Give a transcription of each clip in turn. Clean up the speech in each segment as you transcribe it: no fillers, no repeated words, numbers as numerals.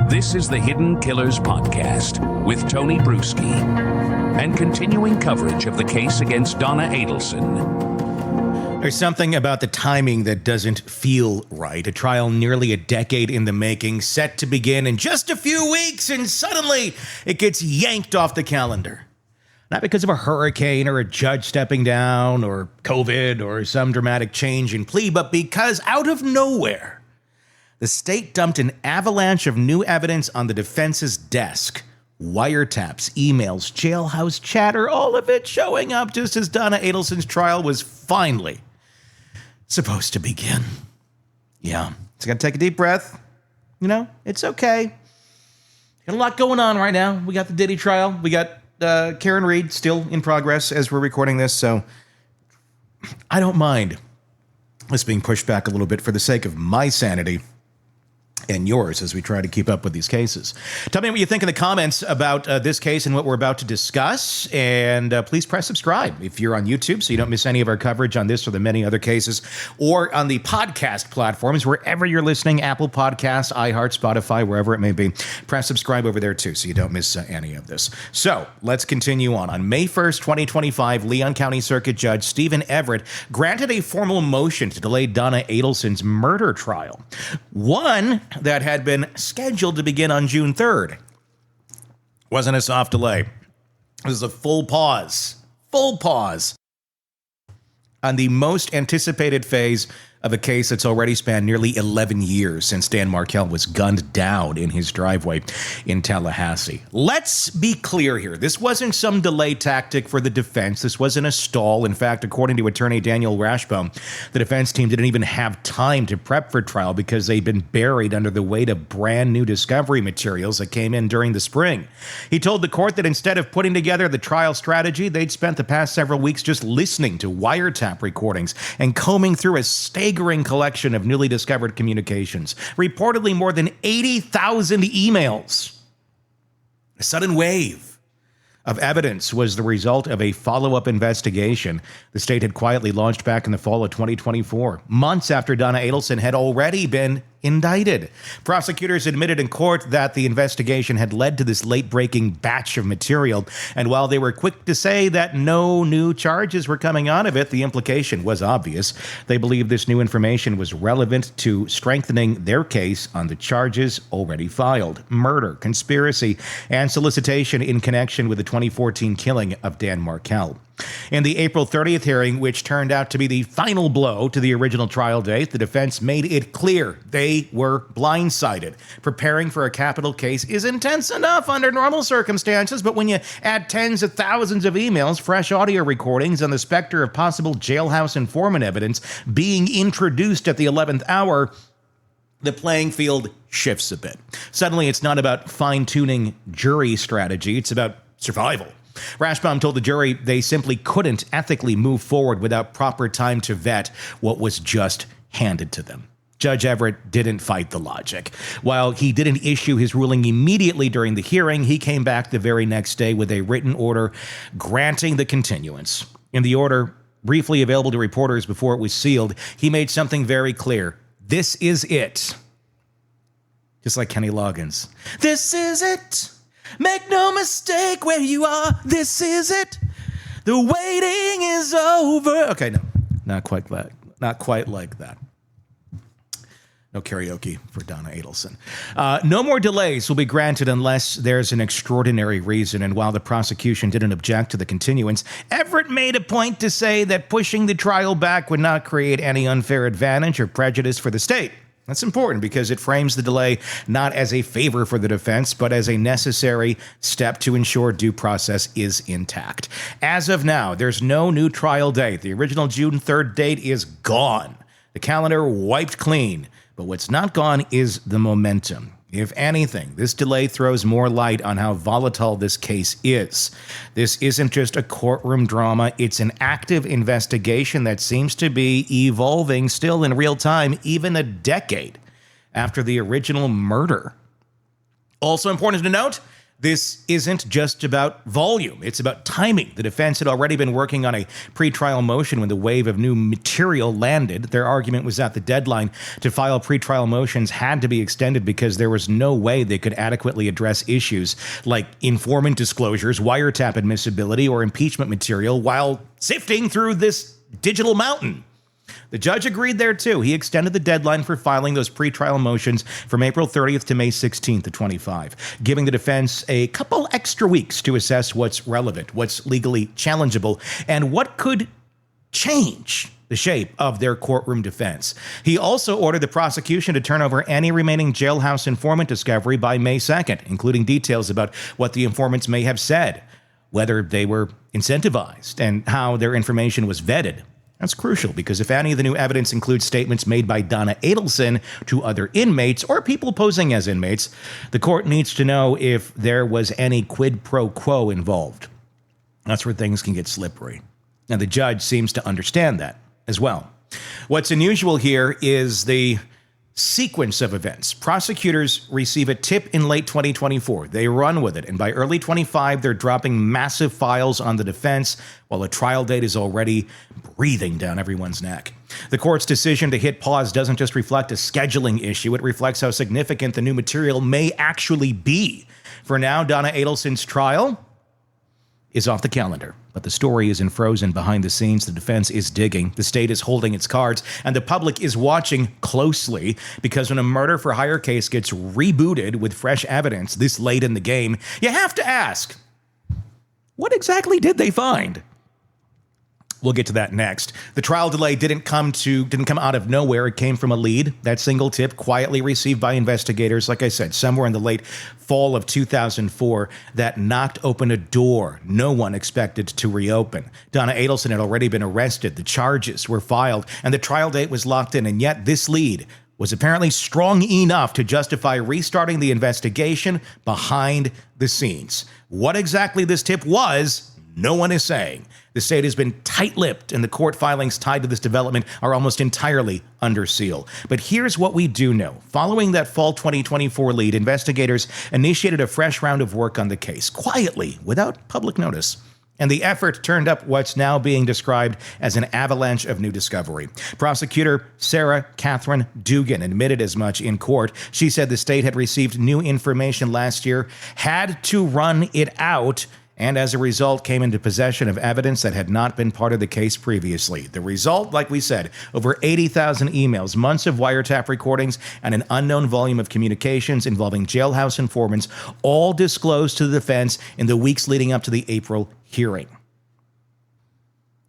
This is the Hidden Killers Podcast with Tony Bruschi and continuing coverage of the case against Donna Adelson. There's something about the timing that doesn't feel right. A trial nearly a decade in the making, set to begin in just a few weeks, and suddenly it gets yanked off the calendar. Not because of a hurricane or a judge stepping down or COVID or some dramatic change in plea, but because out of nowhere, the state dumped an avalanche of new evidence on the defense's desk. Wiretaps, emails, jailhouse chatter, all of it showing up just as Donna Adelson's trial was finally supposed to begin. Yeah, it's got to take a deep breath. You know, it's okay. Got a lot going on right now. We got the Diddy trial. We got Karen Reed still in progress as we're recording this, so I don't mind this being pushed back a little bit for the sake of my sanity and yours as we try to keep up with these cases. Tell me what you think in the comments about this case and what we're about to discuss. And please press subscribe if you're on YouTube so you don't miss any of our coverage on this or the many other cases, or on the podcast platforms, wherever you're listening, Apple Podcasts, iHeart, Spotify, wherever it may be. Press subscribe over there too so you don't miss any of this. So let's continue on. On May 1st, 2025, Leon County Circuit Judge Stephen Everett granted a formal motion to delay Donna Adelson's murder trial. One that had been scheduled to begin on June 3rd. Wasn't a soft delay. It was a full pause on the most anticipated phase of a case that's already spanned nearly 11 years since Dan Markel was gunned down in his driveway in Tallahassee. Let's be clear here. This wasn't some delay tactic for the defense. This wasn't a stall. In fact, according to attorney Daniel Rashbaum, the defense team didn't even have time to prep for trial because they'd been buried under the weight of brand new discovery materials that came in during the spring. He told the court that instead of putting together the trial strategy, they'd spent the past several weeks just listening to wiretap recordings and combing through a staggering collection of newly discovered communications, reportedly more than 80,000 emails. A sudden wave of evidence was the result of a follow-up investigation the state had quietly launched back in the fall of 2024, months after Donna Adelson had already been indicted. Prosecutors admitted in court that the investigation had led to this late-breaking batch of material, and while they were quick to say that no new charges were coming out of it, the implication was obvious. They believed this new information was relevant to strengthening their case on the charges already filed: murder, conspiracy, and solicitation in connection with the 2014 killing of Dan Markel. In the April 30th hearing, which turned out to be the final blow to the original trial date, the defense made it clear they were blindsided. Preparing for a capital case is intense enough under normal circumstances, but when you add tens of thousands of emails, fresh audio recordings, and the specter of possible jailhouse informant evidence being introduced at the 11th hour, the playing field shifts a bit. Suddenly, it's not about fine-tuning jury strategy, it's about survival. Rashbaum told the jury they simply couldn't ethically move forward without proper time to vet what was just handed to them. Judge Everett didn't fight the logic. While he didn't issue his ruling immediately during the hearing, he came back the very next day with a written order granting the continuance. In the order, briefly available to reporters before it was sealed, he made something very clear. This is it. Just like Kenny Loggins. This is it. Make no mistake where you are. This is it. The waiting is over. Okay, no, not quite that. Not quite like that. No karaoke for Donna Adelson. No more delays will be granted unless there's an extraordinary reason. And while the prosecution didn't object to the continuance, Everett made a point to say that pushing the trial back would not create any unfair advantage or prejudice for the state. That's important because it frames the delay not as a favor for the defense, but as a necessary step to ensure due process is intact. As of now, there's no new trial date. The original June 3rd date is gone. The calendar wiped clean. But what's not gone is the momentum. If anything, this delay throws more light on how volatile this case is. This isn't just a courtroom drama, it's an active investigation that seems to be evolving still in real time, even a decade after the original murder. Also important to note, This isn't just about volume. It's about timing. The defense had already been working on a pretrial motion when the wave of new material landed. Their argument was that the deadline to file pretrial motions had to be extended because there was no way they could adequately address issues like informant disclosures, wiretap admissibility, or impeachment material while sifting through this digital mountain. The judge agreed there, too. He extended the deadline for filing those pretrial motions from April 30th to May 16th to 25, giving the defense a couple extra weeks to assess what's relevant, what's legally challengeable, and what could change the shape of their courtroom defense. He also ordered the prosecution to turn over any remaining jailhouse informant discovery by May 2nd, including details about what the informants may have said, whether they were incentivized, and how their information was vetted. That's crucial because if any of the new evidence includes statements made by Donna Adelson to other inmates or people posing as inmates, the court needs to know if there was any quid pro quo involved. That's where things can get slippery. And the judge seems to understand that as well. What's unusual here is the sequence of events. Prosecutors receive a tip in late 2024. They run with it, and by early 25, they're dropping massive files on the defense while a trial date is already breathing down everyone's neck. The court's decision to hit pause doesn't just reflect a scheduling issue. It reflects how significant the new material may actually be. For now, Donna Adelson's trial is off the calendar, but the story isn't frozen behind the scenes. The defense is digging, the state is holding its cards, and the public is watching closely because when a murder for hire case gets rebooted with fresh evidence this late in the game, you have to ask, what exactly did they find? We'll get to that next. The trial delay didn't come out of nowhere. It came from a lead, that single tip quietly received by investigators, like I said, somewhere in the late fall of 2004, that knocked open a door no one expected to reopen. Donna Adelson had already been arrested. The charges were filed, and the trial date was locked in. And yet this lead was apparently strong enough to justify restarting the investigation behind the scenes. What exactly this tip was, no one is saying. The state has been tight-lipped, and the court filings tied to this development are almost entirely under seal. But here's what we do know. Following that fall 2024 lead, investigators initiated a fresh round of work on the case, quietly, without public notice. And the effort turned up what's now being described as an avalanche of new discovery. Prosecutor Sarah Catherine Dugan admitted as much in court. She said the state had received new information last year, had to run it out, and as a result came into possession of evidence that had not been part of the case previously. The result, like we said, over 80,000 emails, months of wiretap recordings, and an unknown volume of communications involving jailhouse informants, all disclosed to the defense in the weeks leading up to the April hearing.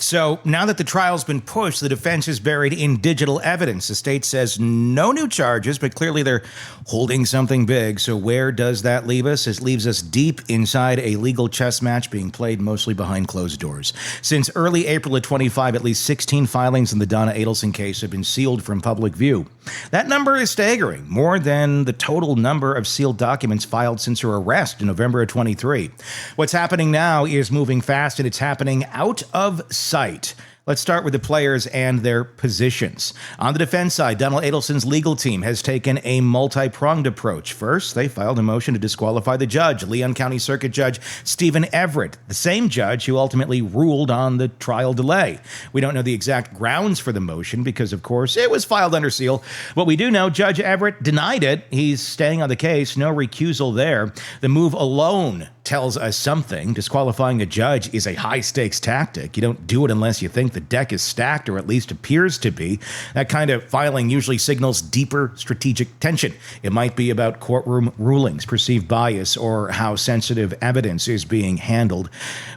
So now that the trial's been pushed, the defense is buried in digital evidence. The state says no new charges, but clearly they're holding something big. So where does that leave us? It leaves us deep inside a legal chess match being played mostly behind closed doors. Since early April of 25, at least 16 filings in the Donna Adelson case have been sealed from public view. That number is staggering, more than the total number of sealed documents filed since her arrest in November of 23. What's happening now is moving fast, and it's happening out of sight. Let's start with the players and their positions. On the defense side, Donna Adelson's legal team has taken a multi-pronged approach. First, they filed a motion to disqualify the judge, Leon County Circuit Judge Stephen Everett, the same judge who ultimately ruled on the trial delay. We don't know the exact grounds for the motion because, of course, it was filed under seal. What we do know, Judge Everett denied it. He's staying on the case, no recusal there. The move alone tells us something. Disqualifying a judge is a high-stakes tactic. You don't do it unless you think the deck is stacked, or at least appears to be. That kind of filing usually signals deeper strategic tension. It might be about courtroom rulings, perceived bias, or how sensitive evidence is being handled.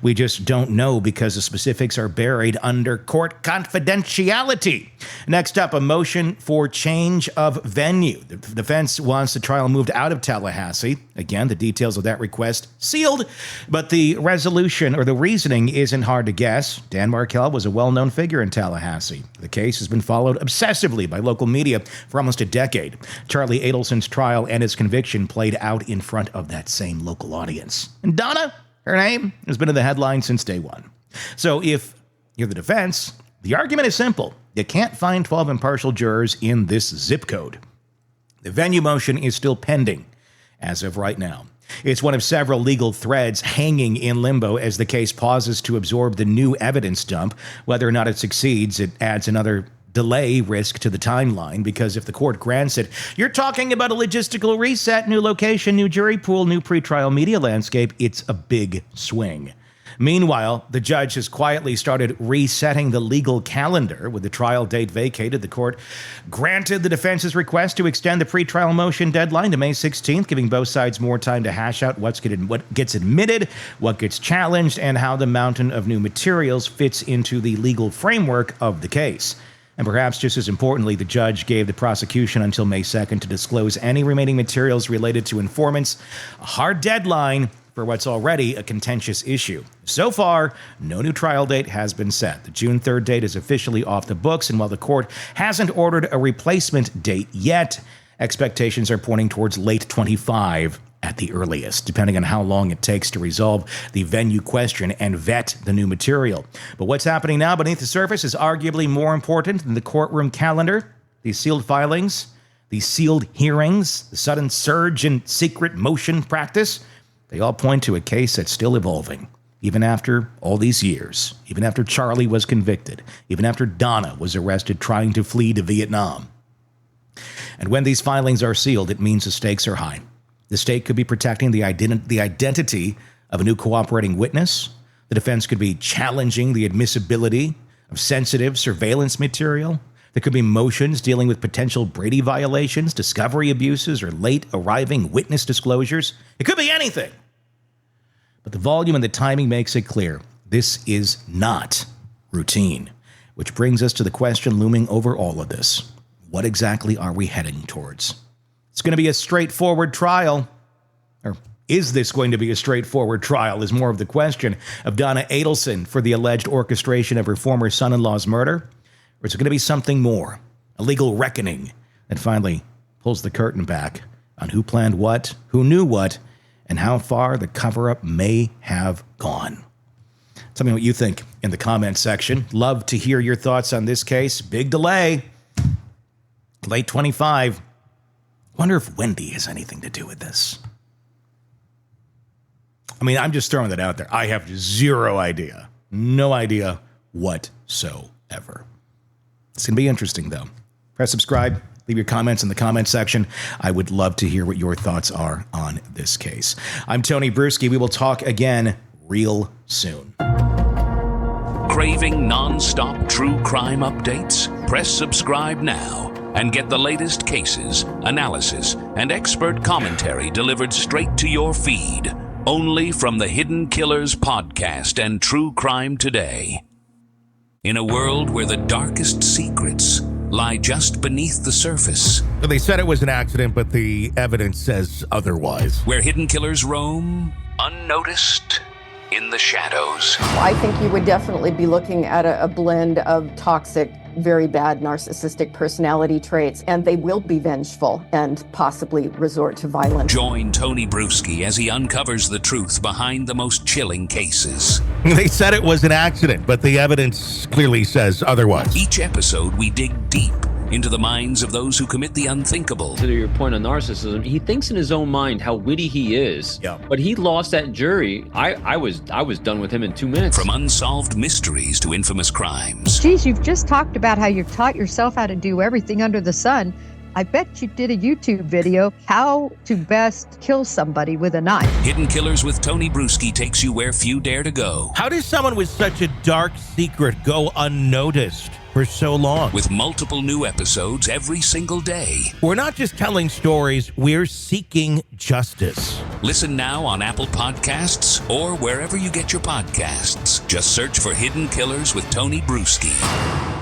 We just don't know because the specifics are buried under court confidentiality. Next up, a motion for change of venue. The defense wants the trial moved out of Tallahassee. Again, the details of that request sealed, but the resolution or the reasoning isn't hard to guess. Dan Markel was a well-known figure in Tallahassee. The case has been followed obsessively by local media for almost a decade. Charlie Adelson's trial and his conviction played out in front of that same local audience. And Donna, her name, has been in the headlines since day one. So if you're the defense, the argument is simple. You can't find 12 impartial jurors in this zip code. The venue motion is still pending as of right now. It's one of several legal threads hanging in limbo as the case pauses to absorb the new evidence dump. Whether or not it succeeds, it adds another delay risk to the timeline, because if the court grants it, you're talking about a logistical reset, new location, new jury pool, new pretrial media landscape. It's a big swing. Meanwhile, the judge has quietly started resetting the legal calendar. With the trial date vacated, the court granted the defense's request to extend the pretrial motion deadline to May 16th, giving both sides more time to hash out what gets admitted, what gets challenged, and how the mountain of new materials fits into the legal framework of the case. And perhaps just as importantly, the judge gave the prosecution until May 2nd to disclose any remaining materials related to informants, a hard deadline for what's already a contentious issue. So far, no new trial date has been set. The June 3rd date is officially off the books, and while the court hasn't ordered a replacement date yet, expectations are pointing towards late 25 at the earliest, depending on how long it takes to resolve the venue question and vet the new material. But what's happening now beneath the surface is arguably more important than the courtroom calendar, the sealed filings, the sealed hearings, the sudden surge in secret motion practice. They all point to a case that's still evolving, even after all these years, even after Charlie was convicted, even after Donna was arrested trying to flee to Vietnam. And when these filings are sealed, it means the stakes are high. The state could be protecting the identity of a new cooperating witness. The defense could be challenging the admissibility of sensitive surveillance material. There could be motions dealing with potential Brady violations, discovery abuses, or late arriving witness disclosures. It could be anything. But the volume and the timing makes it clear this is not routine, which brings us to the question looming over all of this. What exactly are we heading towards? It's going to be a straightforward trial. Or is this going to be a straightforward trial is more of the question of Donna Adelson for the alleged orchestration of her former son-in-law's murder. Or is it going to be something more, a legal reckoning that finally pulls the curtain back on who planned what, who knew what, and how far the cover-up may have gone? Tell me what you think in the comments section. Love to hear your thoughts on this case. Big delay. Late 25. Wonder if Wendy has anything to do with this. I mean, I'm just throwing that out there. I have zero idea. No idea whatsoever. It's going to be interesting, though. Press subscribe. Leave your comments in the comment section. I would love to hear what your thoughts are on this case. I'm Tony Bruschi. We will talk again real soon. Craving non-stop true crime updates? Press subscribe now and get the latest cases, analysis, and expert commentary delivered straight to your feed. Only from the Hidden Killers podcast and True Crime Today. In a world where the darkest secrets lie just beneath the surface. They said it was an accident, but the evidence says otherwise. Where hidden killers roam, unnoticed, in the shadows. I think you would definitely be looking at a blend of toxic, very bad narcissistic personality traits, and they will be vengeful and possibly resort to violence. Join Tony Bruschi as he uncovers the truth behind the most chilling cases. They said it was an accident, but the evidence clearly says otherwise. Each episode, we dig deep into the minds of those who commit the unthinkable. To your point on narcissism, he thinks in his own mind how witty he is. Yeah. But he lost that jury. I was done with him in 2 minutes. From unsolved mysteries to infamous crimes. Geez, you've just talked about how you've taught yourself how to do everything under the sun. I bet you did a YouTube video, how to best kill somebody with a knife. Hidden Killers with Tony Bruschi takes you where few dare to go. How does someone with such a dark secret go unnoticed for so long? With multiple new episodes every single day. We're not just telling stories, we're seeking justice. Listen now on Apple Podcasts or wherever you get your podcasts. Just search for Hidden Killers with Tony Bruschi.